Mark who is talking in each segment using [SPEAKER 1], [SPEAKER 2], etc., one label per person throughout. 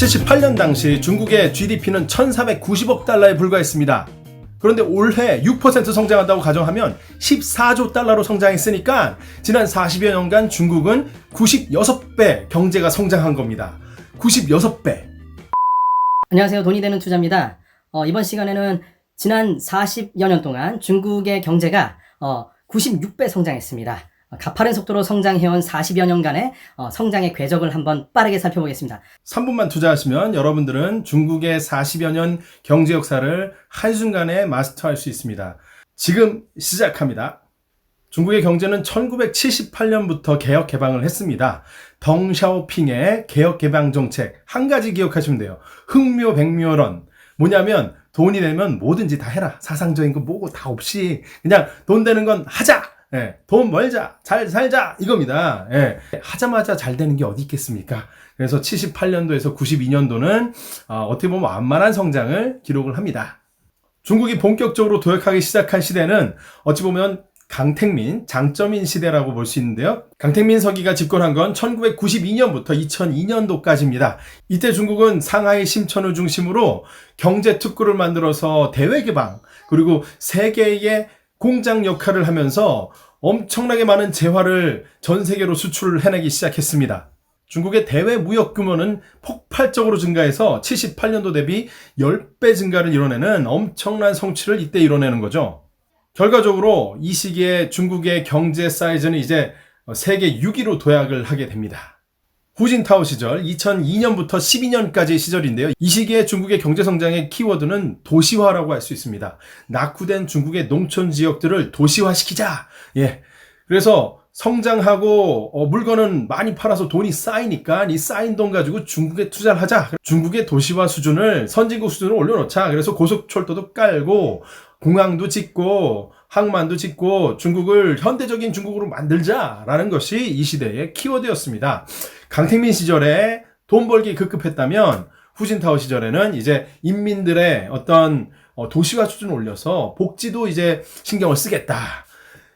[SPEAKER 1] 78년 당시 중국의 GDP는 1490억 달러에 불과했습니다. 그런데 올해 6% 성장한다고 가정하면 14조 달러로 성장했으니까 지난 40여 년간 중국은 96배 경제가 성장한 겁니다. 96배.
[SPEAKER 2] 안녕하세요. 돈이 되는 투자입니다. 이번 시간에는 지난 40여 년 동안 중국의 경제가 96배 성장했습니다. 가파른 속도로 성장해온 40여 년간의 성장의 궤적을 한번 빠르게 살펴보겠습니다.
[SPEAKER 1] 3분만 투자하시면 여러분들은 중국의 40여 년 경제 역사를 한순간에 마스터할 수 있습니다. 지금 시작합니다. 중국의 경제는 1978년부터 개혁 개방을 했습니다. 덩샤오핑의 개혁 개방 정책 한 가지 기억하시면 돼요. 흥묘백묘론. 뭐냐면 돈이 되면 뭐든지 다 해라. 사상적인 거 뭐고 다 없이 그냥 돈 되는 건 하자. 돈 벌자, 잘 살자 이겁니다. 하자마자 잘 되는 게 어디 있겠습니까? 그래서 78년도에서 92년도는 어떻게 보면 완만한 성장을 기록을 합니다. 중국이 본격적으로 도약하기 시작한 시대는 어찌 보면 강택민, 장쩌민 시대라고 볼 수 있는데요. 강택민 서기가 집권한 건 1992년부터 2002년도까지입니다. 이때 중국은 상하이 심천을 중심으로 경제 특구를 만들어서 대외 개방, 그리고 세계의 공장 역할을 하면서 엄청나게 많은 재화를 전 세계로 수출을 해내기 시작했습니다. 중국의 대외 무역 규모는 폭발적으로 증가해서 78년도 대비 10배 증가를 이뤄내는 엄청난 성취를 이때 이뤄내는 거죠. 결과적으로 이 시기에 중국의 경제 사이즈는 이제 세계 6위로 도약을 하게 됩니다. 후진타오 시절 2002년부터 12년까지 시절인데요. 이 시기에 중국의 경제 성장의 키워드는 도시화라고 할 수 있습니다. 낙후된 중국의 농촌 지역들을 도시화시키자. 그래서 성장하고 물건은 많이 팔아서 돈이 쌓이니까 이 쌓인 돈 가지고 중국에 투자를 하자. 중국의 도시화 수준을 선진국 수준으로 올려놓자. 그래서 고속철도도 깔고 공항도 짓고 항만도 짓고 중국을 현대적인 중국으로 만들자라는 것이 이 시대의 키워드였습니다. 강택민 시절에 돈 벌기 급급했다면 후진타오 시절에는 이제 인민들의 어떤 도시화 수준을 올려서 복지도 이제 신경을 쓰겠다.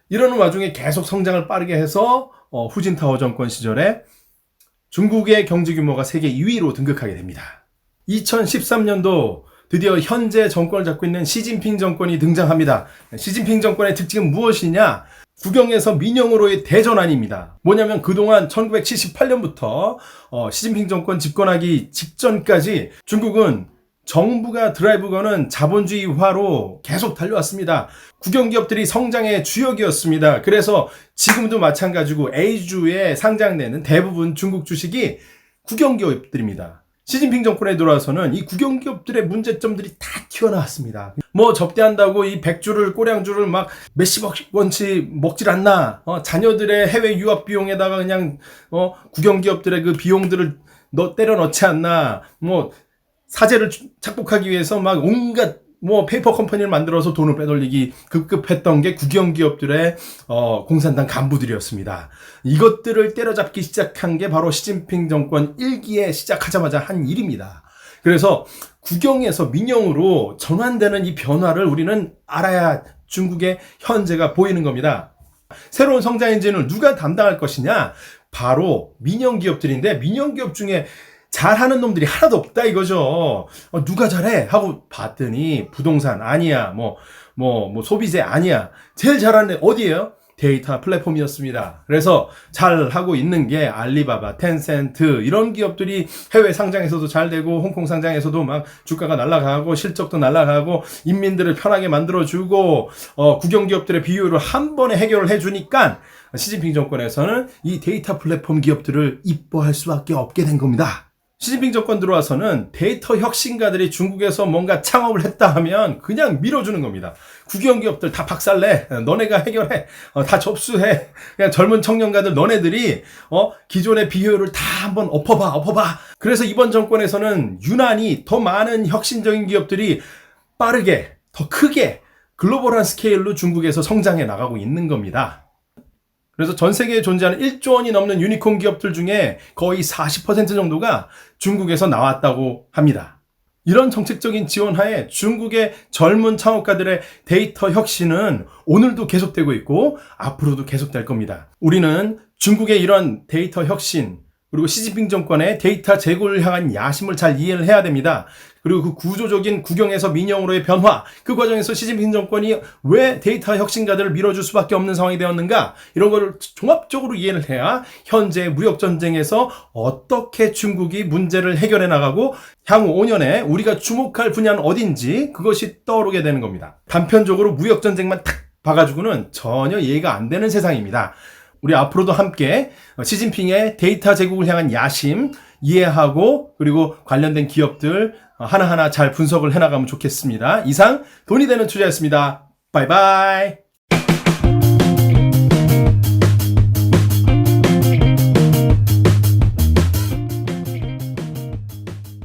[SPEAKER 1] 이러는 와중에 계속 성장을 빠르게 해서 후진타오 정권 시절에 중국의 경제 규모가 세계 2위로 등극하게 됩니다. 2013년도 드디어 현재 정권을 잡고 있는 시진핑 정권이 등장합니다. 시진핑 정권의 특징은 무엇이냐? 국영에서 민영으로의 대전환입니다. 뭐냐면 그동안 1978년부터 시진핑 정권 집권하기 직전까지 중국은 정부가 드라이브 거는 자본주의화로 계속 달려왔습니다. 국영기업들이 성장의 주역이었습니다. 그래서 지금도 마찬가지고 A주에 상장되는 대부분 중국 주식이 국영기업들입니다. 시진핑 정권에 들어와서는 이 국영기업들의 문제점들이 다 튀어나왔습니다. 접대한다고 이 100주를 꼬량주를 막 몇십억 원치 먹질 않나. 자녀들의 해외 유학 비용에다가 그냥 국영기업들의 그 비용들을 때려 넣지 않나. 사재를 착복하기 위해서 막 온갖 페이퍼 컴퍼니를 만들어서 돈을 빼돌리기 급급했던 게 국영기업들의 공산당 간부들이었습니다. 이것들을 때려잡기 시작한 게 바로 시진핑 정권 1기에 시작하자마자 한 일입니다. 그래서 국영에서 민영으로 전환되는 이 변화를 우리는 알아야 중국의 현재가 보이는 겁니다. 새로운 성장 엔진을 누가 담당할 것이냐? 바로 민영기업들인데 민영기업 중에 잘하는 놈들이 하나도 없다 이거죠. 누가 잘해? 하고 봤더니 부동산 아니야. 소비재 아니야. 제일 잘하는 애 어디예요? 데이터 플랫폼이었습니다. 그래서 잘하고 있는 게 알리바바, 텐센트 이런 기업들이 해외 상장에서도 잘 되고 홍콩 상장에서도 막 주가가 날아가고 실적도 날아가고 인민들을 편하게 만들어주고 국영기업들의 비율을 한 번에 해결을 해주니까 시진핑 정권에서는 이 데이터 플랫폼 기업들을 이뻐할 수밖에 없게 된 겁니다. 시진핑 정권 들어와서는 데이터 혁신가들이 중국에서 뭔가 창업을 했다 하면 그냥 밀어주는 겁니다. 국영기업들 다 박살내. 너네가 해결해. 다 접수해. 그냥 젊은 청년가들 너네들이 기존의 비효율을 다 한번 엎어봐. 그래서 이번 정권에서는 유난히 더 많은 혁신적인 기업들이 빠르게 더 크게 글로벌한 스케일로 중국에서 성장해 나가고 있는 겁니다. 그래서 전 세계에 존재하는 1조 원이 넘는 유니콘 기업들 중에 거의 40% 정도가 중국에서 나왔다고 합니다. 이런 정책적인 지원하에 중국의 젊은 창업가들의 데이터 혁신은 오늘도 계속되고 있고 앞으로도 계속될 겁니다. 우리는 중국의 이런 데이터 혁신 그리고 시진핑 정권의 데이터 제고를 향한 야심을 잘 이해를 해야 됩니다. 그리고 그 구조적인 국영에서 민영으로의 변화, 그 과정에서 시진핑 정권이 왜 데이터 혁신가들을 밀어줄 수밖에 없는 상황이 되었는가, 이런 거를 종합적으로 이해를 해야 현재 무역전쟁에서 어떻게 중국이 문제를 해결해 나가고 향후 5년에 우리가 주목할 분야는 어딘지 그것이 떠오르게 되는 겁니다. 단편적으로 무역전쟁만 탁 봐가지고는 전혀 이해가 안 되는 세상입니다. 우리 앞으로도 함께 시진핑의 데이터 제국을 향한 야심 이해하고, 그리고 관련된 기업들 하나하나 잘 분석을 해나가면 좋겠습니다. 이상 돈이 되는 투자였습니다. 바이바이.